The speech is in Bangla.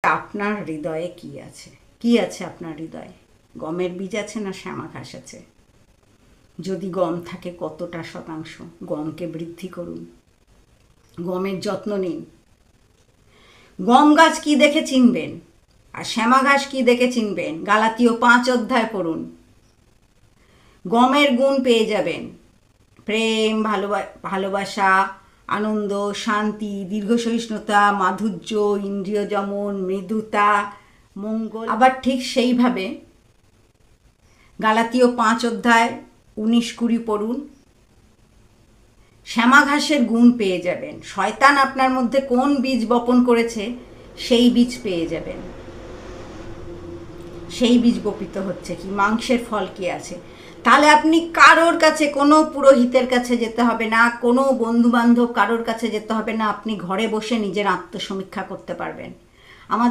আপনার হৃদয়ে কি আছে? কি আছে আপনার হৃদয়ে? গমের বীজ আছে না শ্যামা ঘাস আছে? যদি গম থাকে কতটা শতাংশ? গমকে বৃদ্ধি করুন, গমের যত্ন নিন। গম গাছ কি দেখে চিনবেন আর শ্যামা ঘাস কি দেখে চিনবেন? গালাতীয় 5 অধ্যায় পড়ুন। গমের গুণ পেয়ে যাবেন, প্রেম, ভালোবাসা, আনন্দ, শান্তি, দীর্ঘসহিষ্ণুতা, মাধুর্য, ইন্দ্রিয় দমন, মৃদুতা, মঙ্গল। আবার ঠিক সেইভাবে গালাতীয় 5 অধ্যায় 19-20 পড়ুন। শ্যামা ঘাসের গুণ পেয়ে যাবেন। শয়তান আপনার মধ্যে কোন বীজ বপন করেছে সেই বীজ পেয়ে যাবেন। সেই বীজ বপিত হচ্ছে কি? মাংসের ফল কি আছে? তাহলে আপনি কারোর কাছে, কোনো পুরোহিতের কাছে যেতে হবে না, কোনো বন্ধু বান্ধব কারোর কাছে যেতে হবে না। আপনি ঘরে বসে নিজের আত্মসমীক্ষা করতে পারবেন। আমাদের